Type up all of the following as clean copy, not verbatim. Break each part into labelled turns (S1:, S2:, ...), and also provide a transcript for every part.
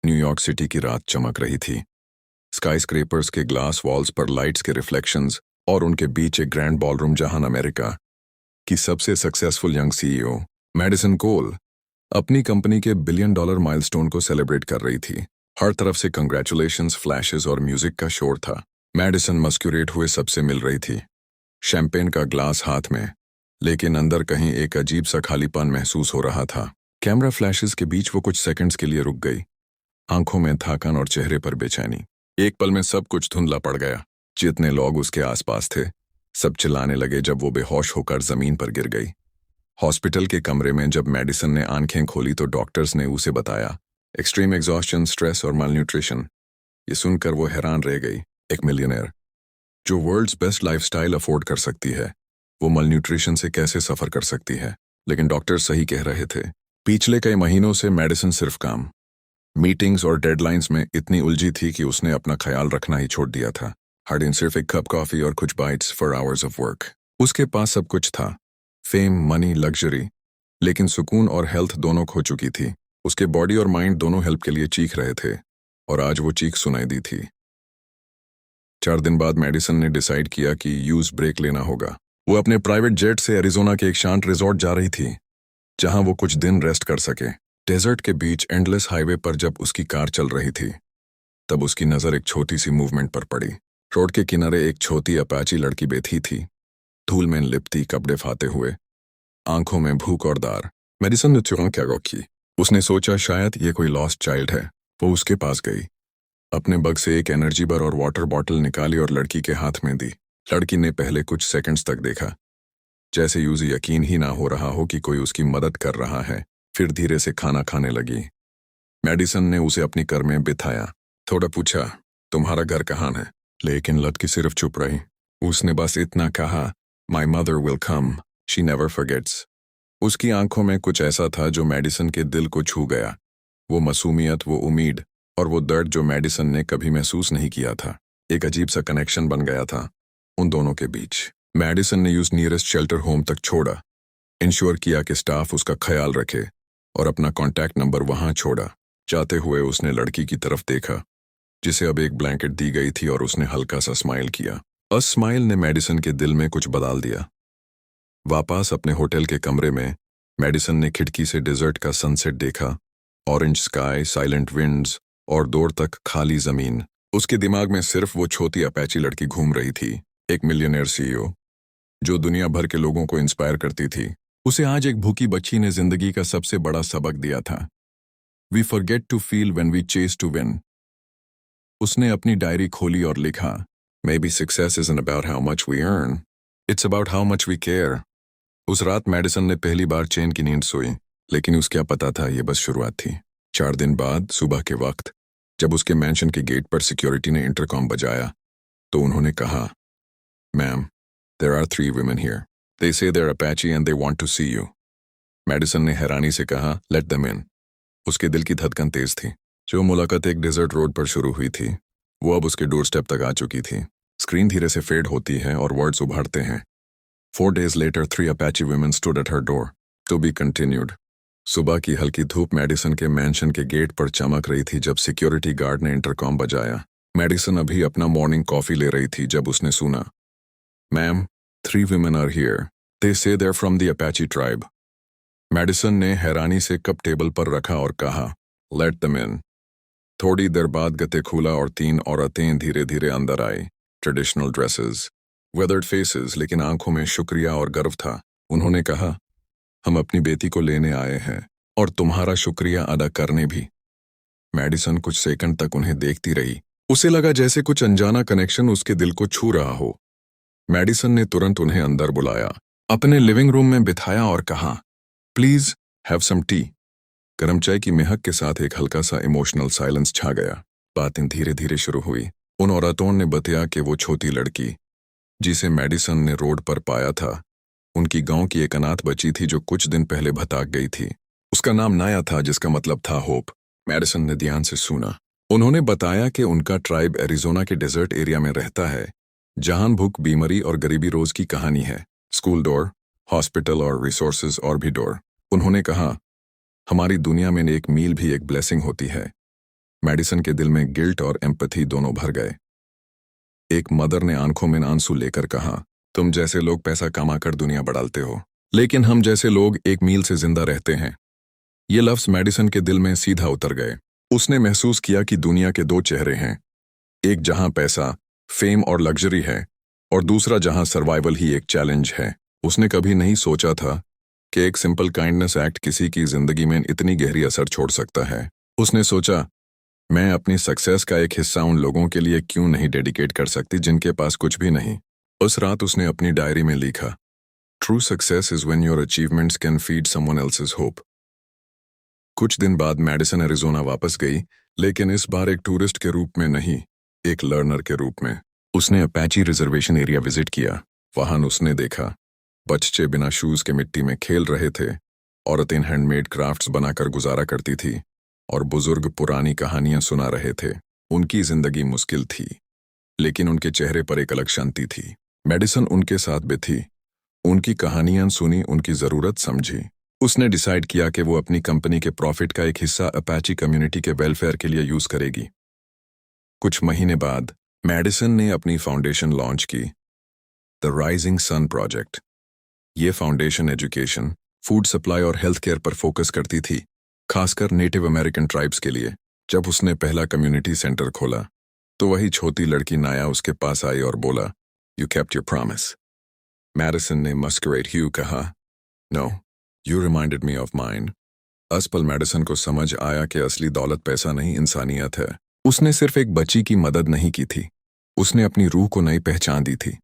S1: New York city की रात चमक रही थी। स्काईस्क्रेपर्स के ग्लास वॉल्स पर लाइट्स के रिफ्लेक्शंस और उनके बीच एक ग्रैंड बॉलरूम जहां अमेरिका की सबसे सक्सेसफुल यंग सीईओ मैडिसन कोल अपनी कंपनी के बिलियन डॉलर माइलस्टोन को सेलिब्रेट कर रही थी। हर तरफ से कंग्रेचुलेशंस, फ्लैशेस और म्यूजिक का शोर था। मैडिसन मस्क्यूरेट हुए सबसे मिल रही थी, शैंपेन का ग्लास हाथ में, लेकिन अंदर कहीं एक अजीब सा खालीपन महसूस हो रहा था। कैमरा फ्लैशेस के बीच वो कुछ सेकंड्स के लिए रुक गई, आंखों में थकान और चेहरे पर बेचैनी। एक पल में सब कुछ धुंधला पड़ गया। जितने लोग उसके आसपास थे सब चिल्लाने लगे जब वो बेहोश होकर जमीन पर गिर गई। हॉस्पिटल के कमरे में जब मेडिसन ने आंखें खोली तो डॉक्टर्स ने उसे बताया एक्सट्रीम एग्जॉस्शन, स्ट्रेस और मालन्यूट्रिशन। ये सुनकर वो हैरान रह गई। एक मिलियनेयर जो वर्ल्ड्स बेस्ट लाइफस्टाइल अफोर्ड कर सकती है, वो मालन्यूट्रिशन से कैसे सफर कर सकती है? लेकिन डॉक्टर सही कह रहे थे। पिछले कई महीनों से मेडिसन सिर्फ काम, मीटिंग्स और डेडलाइंस में इतनी उलझी थी कि उसने अपना ख्याल रखना ही छोड़ दिया था। हर दिन सिर्फ एक कप कॉफी और कुछ bytes for hours of work. उसके पास सब कुछ था, फेम, मनी, लग्जरी, लेकिन सुकून और हेल्थ दोनों खो चुकी थी। उसके बॉडी और माइंड दोनों हेल्प के लिए चीख रहे थे, और आज वो चीख सुनाई दी थी। 4 दिन बाद मेडिसन ने डिसाइड किया कि यूज ब्रेक लेना होगा। वो अपने प्राइवेट जेट से एरिजोना के एक शांत रिजॉर्ट जा रही थी, जहां वो कुछ दिन रेस्ट कर सके। डेजर्ट के बीच एंडलेस हाईवे पर जब उसकी कार चल रही थी, तब उसकी नजर एक छोटी सी मूवमेंट पर पड़ी। रोड के किनारे एक छोटी अपाची लड़की बैठी थी, धूल में लिपटी, कपड़े फाते हुए, आंखों में भूख और दार। मेडिसन ने तुरंत क्या रोकी। उसने सोचा शायद ये कोई लॉस्ट चाइल्ड है। वो उसके पास गई, अपने बग से एक एनर्जी बार और वाटर बॉटल निकाली और लड़की के हाथ में दी। लड़की ने पहले कुछ सेकंड्स तक देखा, जैसे उसे यकीन ही ना हो रहा हो कि कोई उसकी मदद कर रहा है। फिर धीरे से खाना खाने लगी। मेडिसन ने उसे अपनी कार में बिठाया, थोड़ा पूछा, तुम्हारा घर कहाँ है? लेकिन लड़की सिर्फ चुप रही। उसने बस इतना कहा, my mother will come, she never forgets. उसकी आंखों में कुछ ऐसा था जो मेडिसन के दिल को छू गया। वो मासूमियत, वो उम्मीद और वो दर्द जो मेडिसन ने कभी महसूस नहीं किया था। एक अजीब सा कनेक्शन बन गया था उन दोनों के बीच। मेडिसन ने उस नियरेस्ट शेल्टर होम तक छोड़ा, इंश्योर किया कि स्टाफ उसका ख्याल रखे और अपना कॉन्टैक्ट नंबर वहां छोड़ा। जाते हुए उसने लड़की की तरफ देखा, जिसे अब एक ब्लैंकेट दी गई थी, और उसने हल्का सा स्माइल किया। उस स्माइल ने मेडिसन के दिल में कुछ बदल दिया। वापस अपने होटल के कमरे में मेडिसन ने खिड़की से डेजर्ट का सनसेट देखा, ऑरेंज स्काई, साइलेंट विंड्स और दूर तक खाली जमीन। उसके दिमाग में सिर्फ वो छोटी अपाची लड़की घूम रही थी, एक मिलियनेयर सीईओ जो दुनिया भर के लोगों को इंस्पायर करती थी। उसे आज एक भूखी बच्ची ने जिंदगी का सबसे बड़ा सबक दिया था। We forget to feel when we chase to win. उसने अपनी डायरी खोली और लिखा, maybe success isn't about how much we earn, it's about how much we care. उस रात मेडिसन ने पहली बार चैन की नींद सोई, लेकिन उसे क्या पता था ये बस शुरुआत थी। 4 दिन बाद सुबह के वक्त जब उसके मैंशन के गेट पर सिक्योरिटी ने इंटरकॉम बजाया, तो उन्होंने कहा, ma'am, there are 3 women here. They say they're Apache and they want to see you. Madison ने हैरानी से कहा, लेट देम इन। उसके दिल की धड़कन तेज थी। जो मुलाकात एक डेजर्ट रोड पर शुरू हुई थी, वो अब उसके डोर स्टेप तक आ चुकी थी। स्क्रीन धीरे से फेड होती है और वर्ड्स उभरते हैं। 4 days later, 3 Apache women stood at her door. To be continued. सुबह की हल्की धूप मेडिसन के मैंशन के गेट पर चमक रही थी जब सिक्योरिटी गार्ड ने इंटरकॉम बजाया। मेडिसन अभी अपना मॉर्निंग कॉफी ले रही थी जब उसने सुना, ma'am, 3 women are here. They say they're from the Apache tribe. Madison ने हैरानी से कप टेबल पर रखा और कहा, लेट them in. थोड़ी देर बाद गते खुला और 3 औरतें धीरे धीरे अंदर आई। ट्रेडिशनल ड्रेसेस, वेदर्ड फेसेस, लेकिन आंखों में शुक्रिया और गर्व था। उन्होंने कहा, हम अपनी बेटी को लेने आए हैं और तुम्हारा शुक्रिया अदा करने भी। मेडिसन कुछ सेकंड तक उन्हें देखती रही। उसे लगा जैसे कुछ अनजाना कनेक्शन उसके दिल को छू रहा हो। मेडिसन ने तुरंत उन्हें अंदर बुलाया, अपने लिविंग रूम में बिठाया और कहा, प्लीज हैव सम टी। गर्म चाय की महक के साथ एक हल्का सा इमोशनल साइलेंस छा गया। बातें धीरे धीरे शुरू हुई। उन औरतों ने बताया कि वो छोटी लड़की जिसे मेडिसन ने रोड पर पाया था, उनकी गांव की एक अनाथ बच्ची थी जो कुछ दिन पहले भटक गई थी। उसका नाम नाया था, जिसका मतलब था होप। मेडिसन ने ध्यान से सुना। उन्होंने बताया कि उनका ट्राइब एरिजोना के डेजर्ट एरिया में रहता है, जहां भूख, बीमारी और गरीबी रोज की कहानी है। स्कूल डोर, हॉस्पिटल और रिसोर्सेज और भी डोर। उन्होंने कहा, हमारी दुनिया में एक मील भी एक ब्लेसिंग होती है। मेडिसन के दिल में गिल्ट और एम्पैथी दोनों भर गए। एक मदर ने आंखों में आंसू लेकर कहा, तुम जैसे लोग पैसा कमाकर दुनिया बढ़ाते हो, लेकिन हम जैसे लोग एक मील से जिंदा रहते हैं। ये लफ्ज मेडिसन के दिल में सीधा उतर गए। उसने महसूस किया कि दुनिया के दो चेहरे हैं, एक जहां पैसा, फेम और लग्जरी है, और दूसरा जहां सर्वाइवल ही एक चैलेंज है। उसने कभी नहीं सोचा था कि एक सिंपल काइंडनेस एक्ट किसी की जिंदगी में इतनी गहरी असर छोड़ सकता है। उसने सोचा, मैं अपनी सक्सेस का एक हिस्सा उन लोगों के लिए क्यों नहीं डेडिकेट कर सकती जिनके पास कुछ भी नहीं। उस रात उसने अपनी डायरी में लिखा, true success is when your achievements can feed someone else's hope. कुछ दिन बाद मेडिसन एरिजोना वापस गई, लेकिन इस बार एक टूरिस्ट के रूप में नहीं, एक लर्नर के रूप में। उसने अपैची रिजर्वेशन एरिया विजिट किया। वहां उसने देखा बच्चे बिना शूज के मिट्टी में खेल रहे थे, औरतें हैंडमेड क्राफ्ट्स बनाकर गुजारा करती थी, और बुजुर्ग पुरानी कहानियां सुना रहे थे। उनकी जिंदगी मुश्किल थी, लेकिन उनके चेहरे पर एक अलग शांति थी। मेडिसन उनके साथ भी थी, उनकी कहानियां सुनी, उनकी जरूरत समझी। उसने डिसाइड किया कि वो अपनी कंपनी के प्रॉफिट का एक हिस्सा अपैची कम्युनिटी के वेलफेयर के लिए यूज करेगी। कुछ महीने बाद मेडिसन ने अपनी फाउंडेशन लॉन्च की, द राइजिंग सन प्रोजेक्ट। ये फाउंडेशन एजुकेशन, फूड सप्लाई और हेल्थ केयर पर फोकस करती थी, खासकर नेटिव अमेरिकन ट्राइब्स के लिए। जब उसने पहला कम्युनिटी सेंटर खोला, तो वही छोटी लड़की नाया उसके पास आई और बोला, you kept your promise. Madison ने मस्कुरेट ह्यू कहा, no, you reminded me of mine. उस पल मेडिसन को समझ आया कि असली दौलत पैसा नहीं, इंसानियत है। उसने सिर्फ एक बच्ची की मदद नहीं की थी, उसने अपनी रूह को नई पहचान दी थी।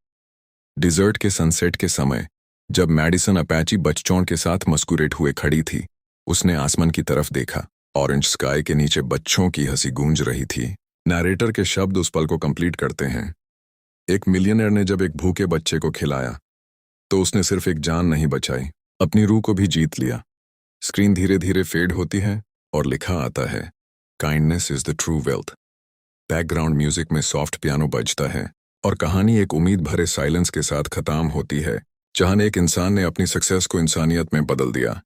S1: डिजर्ट के सनसेट के समय जब मेडिसन अपैची बच्चों के साथ मस्कुरेट हुए खड़ी थी, उसने आसमान की तरफ देखा। ऑरेंज स्काई के नीचे बच्चों की हंसी गूंज रही थी। नैरेटर के शब्द उस पल को कंप्लीट करते हैं। एक मिलियनर ने जब एक भूखे बच्चे को खिलाया, तो उसने सिर्फ एक जान नहीं बचाई, अपनी रूह को भी जीत लिया। स्क्रीन धीरे धीरे फेड होती है और लिखा आता है, kindness is the true wealth. Background music में सॉफ्ट पियानो बजता है और कहानी एक उम्मीद भरे साइलेंस के साथ खत्म होती है, जहां एक इंसान ने अपनी सक्सेस को इंसानियत में बदल दिया।